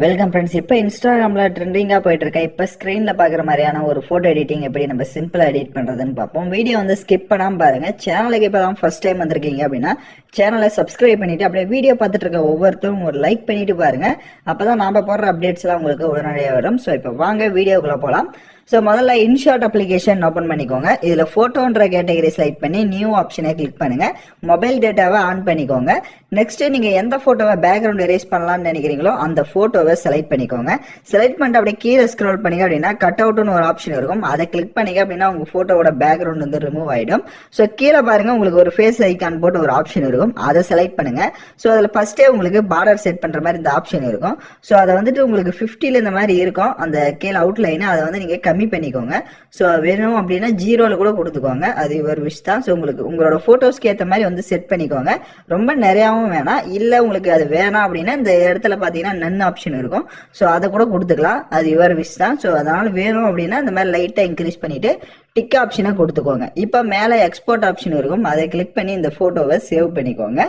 Welcome friends. இப்போ இன்ஸ்டாகிராமில் ட்ரெண்டிங்காக போயிட்டு இருக்கேன். இப்போ ஸ்க்ரீனில் பார்க்குற மாதிரியான ஒரு ஃபோட்டோ எடிட்டிங் எப்படி நம்ம சிம்பிளாக எடிட் பண்ணுறதுன்னு பார்ப்போம். வீடியோ வந்து ஸ்கிப் பண்ணாமல் பாருங்கள். சேனலுக்கு இப்போ தான் ஃபஸ்ட் டைம் வந்திருக்கீங்க அப்படின்னா சேனலை சப்ஸ்கிரைப் பண்ணிவிட்டு அப்படியே வீடியோ பார்த்துட்டு இருக்க ஒவ்வொருத்தரும் ஒரு லைக் பண்ணிட்டு பாருங்கள். அப்போ தான் நாம் போடுற அப்டேட்ஸ்லாம் உங்களுக்கு உடனடியாக வரும். ஸோ இப்போ வாங்க வீடியோக்குள்ளே போகலாம். ஸோ முதல்ல இன்ஷாட் அப்ளிகேஷன் ஓப்பன் பண்ணிக்கோங்க. இதில் ஃபோட்டோன்ற கேட்டகரி செலக்ட் பண்ணி நியூ ஆப்ஷனை கிளிக் பண்ணுங்கள். மொபைல் டேட்டாவை ஆன் பண்ணிக்கோங்க. நெக்ஸ்ட்டு நீங்கள் எந்த ஃபோட்டோவை பேக்ரவுண்ட் எரேஸ் பண்ணலாம்னு நினைக்கிறீங்களோ அந்த ஃபோட்டோவை செலக்ட் பண்ணிக்கோங்க. செலக்ட் பண்ணிட்டு அப்படியே கீழே ஸ்க்ரோல் பண்ணிங்க அப்படின்னா கட் அவுட்னு ஒரு ஆப்ஷன் இருக்கும். அதை கிளிக் பண்ணிங்க அப்படின்னா உங்கள் ஃபோட்டோவோட பேக்ரவுண்ட் வந்து ரிமூவ் ஆகிடும். ஸோ கீழே பாருங்கள், உங்களுக்கு ஒரு ஃபேஸ் ஐக்கான் போட்டு ஒரு ஆப்ஷன் இருக்கும். அதை செலக்ட் பண்ணுங்கள். ஸோ அதில் ஃபஸ்ட்டே உங்களுக்கு பார்டர் செட் பண்ணுற மாதிரி இந்த ஆப்ஷன் இருக்கும். ஸோ அதை வந்துட்டு உங்களுக்கு 50 இந்த மாதிரி இருக்கும். அந்த கீழே அவுட்லைனு அதை வந்து நீங்கள் கம்மி பண்ணிக்கோங்க. ஸோ வேணும் அப்படின்னா 0 கூட கொடுத்துக்கோங்க. அது ஒரு விஷ் தான். ஸோ உங்களுக்கு உங்களோட ஃபோட்டோஸ்க்கு ஏற்ற மாதிரி வந்து செட் பண்ணிக்கோங்க. ரொம்ப நிறையாவும் வேணாம். இல்லை உங்களுக்கு அது வேணாம் அப்படின்னா இந்த இடத்துல பார்த்தீங்கன்னா நன் ஆப்ஷன் இருக்கும். ஸோ அதை கூட கொடுத்துக்கலாம். அது யுவர் விஷ் தான். ஸோ அதனால வேணும் அப்படின்னா இந்த மாதிரி லைட்டாக இன்க்ரீஸ் பண்ணிட்டு டிக் ஆப்ஷனை கொடுத்துக்கோங்க. இப்போ மேலே எக்ஸ்போர்ட் ஆப்ஷன் இருக்கும். அதை கிளிக் பண்ணி இந்த ஃபோட்டோவை சேவ் பண்ணிக்கோங்க.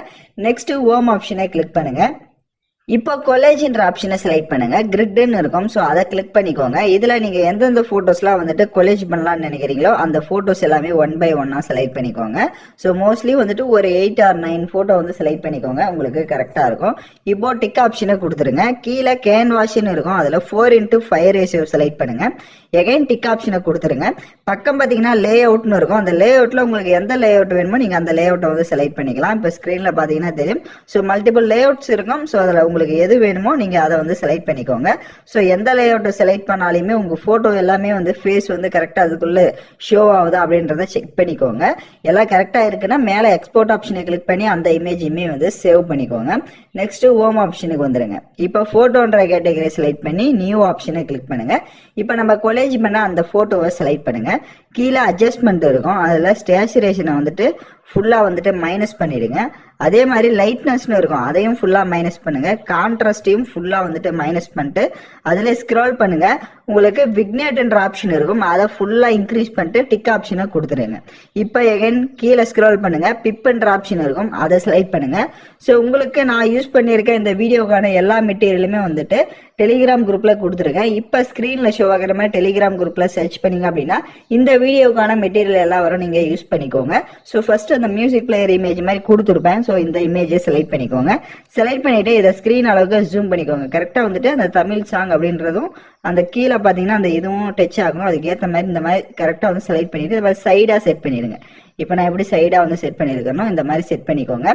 நெக்ஸ்ட் ஹோம் ஆப்ஷனை கிளிக் பண்ணுங்க. இப்போ கொலேஜ்ன்ற ஆப்ஷனை செலக்ட் பண்ணுங்க. கிரிட்னு இருக்கும். ஸோ அதை கிளிக் பண்ணிக்கோங்க. இதில் நீங்கள் எந்தெந்த ஃபோட்டோஸ்லாம் வந்துட்டு கொலேஜ் பண்ணலாம்னு நினைக்கிறீங்களோ அந்த ஃபோட்டோஸ் எல்லாமே 1 by 1 செலக்ட் பண்ணிக்கோங்க. ஸோ மோஸ்ட்லி வந்துட்டு ஒரு 8 or 9 ஃபோட்டோ வந்து செலக்ட் பண்ணிக்கோங்க. உங்களுக்கு கரெக்டாக இருக்கும். இப்போ டிக் ஆப்ஷனை கொடுத்துருங்க. கீழே கேன்வாஷ்னு இருக்கும். அதில் 4:5 ரேஷியோ செலக்ட் பண்ணுங்க. எகைன் டிக் ஆப்ஷனை கொடுத்துருங்க. பக்கம் பார்த்தீங்கன்னா லே அவுட்னு இருக்கும். அந்த லே அவுட்டில் உங்களுக்கு எந்த லே அவுட் வேணுமோ நீங்கள் அந்த லே அவுட்டை வந்து செலக்ட் பண்ணிக்கலாம். இப்போ ஸ்க்ரீனில் பார்த்தீங்கன்னா தெரியும். ஸோ மல்டிபிள் லே அவுட்ஸ் இருக்கும். ஸோ அதில் உங்களுக்கு எது வேணுமோ நீங்கள் அதை வந்து செலக்ட் பண்ணிக்கோங்க. ஸோ எந்த லே அவுட்டை செலக்ட் பண்ணாலுமே உங்கள் ஃபோட்டோ எல்லாமே வந்து ஃபேஸ் வந்து கரெக்டாக அதுக்குள்ளே ஷோ ஆகுதா அப்படின்றத செக் பண்ணிக்கோங்க. எல்லாம் கரெக்டாக இருக்குன்னா மேலே எக்ஸ்போர்ட் ஆப்ஷனை கிளிக் பண்ணி அந்த இமேஜையுமே வந்து சேவ் பண்ணிக்கோங்க. நெக்ஸ்ட் ஹோம் ஆப்ஷனுக்கு வந்துடுங்க. இப்போ ஃபோட்டோன்ற கேட்டகரி செலக்ட் பண்ணி நியூ ஆப்ஷனை கிளிக் பண்ணுங்க. இப்போ நம்ம கொலேஜ் பண்ண அந்த ஃபோட்டோவை செலக்ட் பண்ணுங்க. கீழே அட்ஜஸ்ட்மெண்ட் இருக்கும். அதில் ஸ்டேச்சுரேஷனை வந்துட்டு ஃபுல்லாக வந்துட்டு மைனஸ் பண்ணிடுங்க. அதே மாதிரி லைட்னஸ்னு இருக்கும். அதையும் ஃபுல்லாக மைனஸ் பண்ணுங்க. கான்ட்ராஸ்டையும் ஃபுல்லாக வந்துட்டு மைனஸ் பண்ணிட்டு அதில் ஸ்க்ரோல் பண்ணுங்க. உங்களுக்கு விக்னேட்ன்ற ஆப்ஷன் இருக்கும். அதை ஃபுல்லாக இன்க்ரீஸ் பண்ணிட்டு டிக் ஆப்ஷனை கொடுத்துருங்க. இப்போ எகைன் கீழே ஸ்க்ரோல் பண்ணுங்க. பிப்ன்ற ஆப்ஷன் இருக்கும். அதை செலக்ட் பண்ணுங்க. ஸோ உங்களுக்கு நான் யூஸ் பண்ணியிருக்க இந்த வீடியோக்கான எல்லா மெட்டீரியலுமே வந்துட்டு டெலிகிராம் குரூப்பில் கொடுத்துருக்கேன். இப்போ ஸ்க்ரீனில் ஷோ ஆகிற மாதிரி டெலிகிராம் குரூப்பில் சர்ச் பண்ணிங்க அப்படின்னா இந்த வீடியோக்கான மெட்டீரியல் எல்லாம் வரும். நீங்கள் யூஸ் பண்ணிக்கோங்க. ஸோ ஃபர்ஸ்ட் அந்த மியூசிக் பிளேயர் இமேஜ் மாதிரி கொடுத்துருப்பேன். ஸோ இந்த இமேஜை செலக்ட் பண்ணிக்கோங்க. செலக்ட் பண்ணிட்டு இதை ஸ்க்ரீன் அளவுக்கு ஜூம் பண்ணிக்கோங்க. கரெக்டாக வந்துட்டு அந்த தமிழ் சாங் அப்படின்றதும் அந்த கீழே பார்த்தீங்கன்னா அந்த இதுவும் டச் ஆகணும். அதுக்கேற்ற மாதிரி இந்த மாதிரி கரெக்டாக வந்து செலக்ட் பண்ணிட்டு இந்த மாதிரி சைடாக செட் பண்ணிடுங்க. இப்போ நான் எப்படி சைடாக வந்து செட் பண்ணியிருக்கேனோ இந்த மாதிரி செட் பண்ணிக்கோங்க.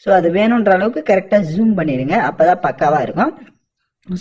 ஸோ அது வேணுன்ற அளவுக்கு கரெக்டாக ஜூம் பண்ணிடுங்க. அப்போ தான் பக்காவாக இருக்கும்.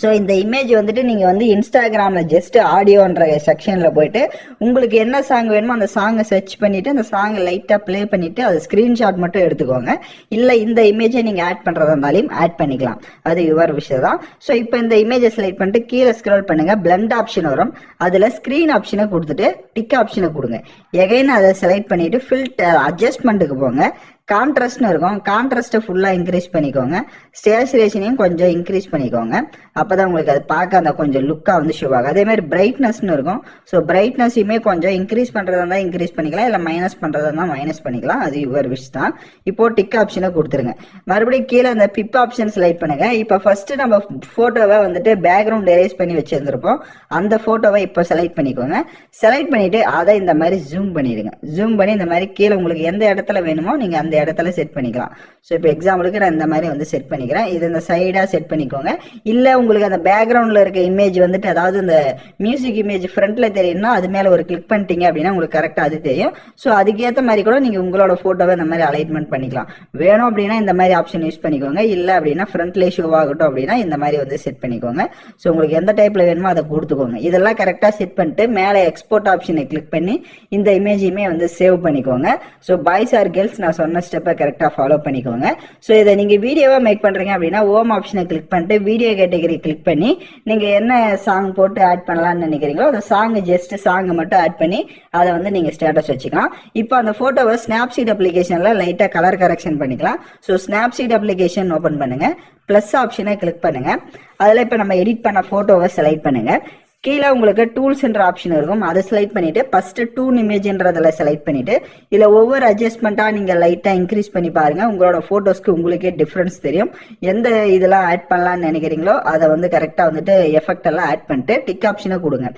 ஸோ இந்த இமேஜ் வந்துட்டு நீங்கள் வந்து இன்ஸ்டாகிராமில் ஜஸ்ட் ஆடியோன்ற செக்ஷனில் போயிட்டு உங்களுக்கு என்ன சாங் வேணுமோ அந்த சாங்கை சர்ச் பண்ணிவிட்டு அந்த சாங்கை லைட்டாக ப்ளே பண்ணிவிட்டு அது ஸ்க்ரீன்ஷாட் மட்டும் எடுத்துக்கோங்க. இல்லை இந்த இமேஜை நீங்கள் ஆட் பண்ணுறதா இருந்தாலும் ஆட் பண்ணிக்கலாம். அது யுவர் விஷயம் தான். ஸோ இப்போ இந்த இமேஜை செலக்ட் பண்ணிட்டு கீழே ஸ்க்ரோல் பண்ணுங்கள். பிளண்ட் ஆப்ஷன் வரும். அதில் ஸ்க்ரீன் ஆப்ஷனை கொடுத்துட்டு டிக் ஆப்ஷனை கொடுங்க. எகைன் அதை செலக்ட் பண்ணிவிட்டு ஃபில்டர் அட்ஜஸ்ட்மெண்ட்டுக்கு போங்க. கான்ட்ராஸ்ட்னு இருக்கும். கான்ட்ராஸ்ட்டை ஃபுல்லாக இன்க்ரீஸ் பண்ணிக்கோங்க. ஸ்டேச்சுரேஷனையும் கொஞ்சம் இன்க்ரீஸ் பண்ணிக்கோங்க. அப்போ தான் உங்களுக்கு அது பார்க்க அந்த கொஞ்சம் லுக்காக வந்து ஷோ ஆகும். அதே மாதிரி பிரைட்னஸ்னு இருக்கும். ஸோ பிரைட்னஸையுமே கொஞ்சம் இன்க்ரீஸ் பண்ணுறதா இருந்தால் இன்க்ரீஸ் பண்ணிக்கலாம். இல்லை மைனஸ் பண்ணுறதா இருந்தால் மைனஸ் பண்ணிக்கலாம். அது யுவர் விஷ் தான். இப்போ டிக் ஆப்ஷனை கொடுத்துருங்க. மறுபடியும் கீழே அந்த பிப் ஆப்ஷன் செலக்ட் பண்ணுங்க. இப்போ ஃபர்ஸ்ட் நம்ம ஃபோட்டோவை வந்துட்டு பேக்ரவுண்ட் எரேஸ் பண்ணி வச்சிருந்திருப்போம். அந்த ஃபோட்டோவை இப்போ செலக்ட் பண்ணிக்கோங்க. செலக்ட் பண்ணிட்டு அதை இந்த மாதிரி ஜூம் பண்ணிடுங்க. ஜூம் பண்ணி இந்த மாதிரி கீழே உங்களுக்கு எந்த இடத்துல வேணுமோ நீங்கள் அந்த இடத்துல செட் பண்ணிக்கலாம். ஸோ இப்போ எக்ஸாம்பிளுக்கு நான் இந்த மாதிரி வந்து செட் பண்ணிக்கிறேன். இது இந்த சைடாக செட் பண்ணிக்கோங்க. இல்லை உங்களுக்கு அந்த பேக்ரவுண்டில் இருக்க இமேஜ் வந்துட்டு அதாவது இந்த மியூசிக் இமேஜ் ஃப்ரண்ட்டில் தெரியும்னா அது மேலே ஒரு கிளிக் பண்ணிட்டீங்க அப்படின்னா உங்களுக்கு கரெக்டாக அது தெரியும். ஸோ அதுக்கேற்ற மாதிரி கூட நீங்கள் உங்களோட ஃபோட்டோவை இந்த மாதிரி அலைன்மெண்ட் பண்ணிக்கலாம். வேணும் அப்படின்னா இந்த மாதிரி ஆப்ஷன் யூஸ் பண்ணிக்கோங்க. இல்லை அப்படின்னா ஃப்ரண்ட்லேயே ஷோ ஆகட்டும் அப்படின்னா இந்த மாதிரி வந்து செட் பண்ணிக்கோங்க. ஸோ உங்களுக்கு எந்த டைப்பில் வேணுமோ அதை கொடுத்துக்கோங்க. இதெல்லாம் கரெக்டாக செட் பண்ணிட்டு மேலே எக்ஸ்போர்ட் ஆப்ஷனை கிளிக் பண்ணி இந்த இமேஜையுமே வந்து சேவ் பண்ணிக்கோங்க. ஸோ பாய்ஸ் ஆர் கேர்ள்ஸ் நான் சொன்ன ஸ்டெப்பை கரெக்டாக ஃபாலோ பண்ணிக்கோங்க. ஸோ இதை நீங்கள் வீடியோவாக மேக் பண்ணுறீங்க அப்படின்னா ஹோம் ஆப்ஷனை கிளிக் பண்ணிட்டு வீடியோ கேட்டகரி கிளிக் பண்ணி நீங்கள் என்ன சாங் போட்டு ஆட் பண்ணலாம்னு நினைக்கிறீங்களோ அந்த சாங் ஜஸ்ட் சாங்கை மட்டும் ஆட் பண்ணி அதை வந்து நீங்கள் ஸ்டேட்டஸ் வச்சுக்கலாம். இப்போ அந்த ஃபோட்டோவை ஸ்னாப்சீட் அப்ளிகேஷனில் லைட்டாக கலர் கரெக்ஷன் பண்ணிக்கலாம். ஸோ ஸ்னாப்சீட் அப்ளிகேஷன் ஓப்பன் பண்ணுங்கள். ப்ளஸ் ஆப்ஷனை கிளிக் பண்ணுங்கள். அதில் இப்போ நம்ம எடிட் பண்ண ஃபோட்டோவை செலக்ட் பண்ணுங்கள். கீழே உங்களுக்கு டூல்ஸ் என்ற ஆப்ஷன் இருக்கும், அதை செலக்ட் பண்ணிட்டு ஃபர்ஸ்ட் டூன் இமேஜ்ன்றதில் செலக்ட் பண்ணிட்டு இதில் ஒவ்வொரு அட்ஜஸ்ட்மெண்ட்டாக நீங்கள் லைட்டாக இன்க்ரீஸ் பண்ணி பாருங்க. உங்களோட ஃபோட்டோஸ்க்கு உங்களுக்கே டிஃப்ரென்ஸ் தெரியும். எந்த இதெல்லாம் ஆட் பண்ணலாம்னு நினைக்கிறீங்களோ அதை வந்து கரெக்டாக வந்துட்டு எஃபெக்ட் எல்லாம் ஆட் பண்ணிட்டு டிக் ஆப்ஷனை கொடுங்க.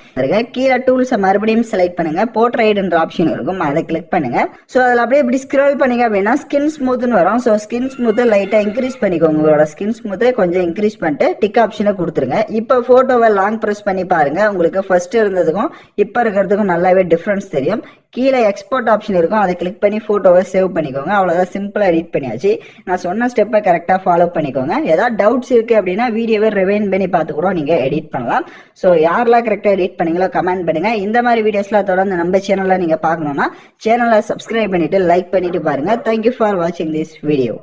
கீழே டூல்ஸை மறுபடியும் செலக்ட் பண்ணுங்க, போர்ட்ரைட்ன்ற ஆப்ஷன் இருக்கும், அதை கிளிக் பண்ணுங்க. ஸோ அதில் அப்படியே இப்படி ஸ்க்ரோல் பண்ணீங்க அப்படின்னா ஸ்கின் ஸ்மூத்னு வரும். ஸோ ஸ்கின் ஸ்மூத்தை லைட்டாக இன்க்ரீஸ் பண்ணிக்கோங்க. உங்களோட ஸ்கின் ஸ்மூத்தை கொஞ்சம் இன்க்ரீஸ் பண்ணிட்டு டிக் ஆப்ஷனை கொடுத்துருங்க. இப்போ ஃபோட்டோவை லாங் ப்ரெஸ் பண்ணி பாருங்க. உங்களுக்கு ஃபர்ஸ்ட் இருந்ததுக்கும் இப்போ இருக்கிறதுக்கும் நல்லாவே டிஃப்ரென்ஸ் தெரியும். கீழே எக்ஸ்போர்ட் ஆப்ஷன் இருக்கும், அதை கிளிக் பண்ணி ஃபோட்டோவை சேவ் பண்ணிக்கோங்க. அவ்வளோதான், சிம்பிளாக எடிட் பண்ணியாச்சு. நான் சொன்ன ஸ்டெப்பை கரெக்டாக ஃபாலோ பண்ணிக்கோங்க. ஏதாவது டவுட்ஸ் இருக்குது அப்படின்னா வீடியோவை ரிவைண்ட் பண்ணி பார்த்து கூட நீங்கள் எடிட் பண்ணலாம். ஸோ யாரெல்லாம் கரெக்டாக எடிட் பண்ணீங்களோ கமெண்ட் பண்ணுங்கள். இந்த மாதிரி வீடியோஸ்லாம் தொடர்ந்து நம்ம சேனலில் நீங்கள் பார்க்கணுன்னா சேனலை சப்ஸ்கிரைப் பண்ணிவிட்டு லைக் பண்ணிவிட்டு பாருங்கள். தேங்க்யூ ஃபார் வாட்சிங் திஸ் வீடியோ.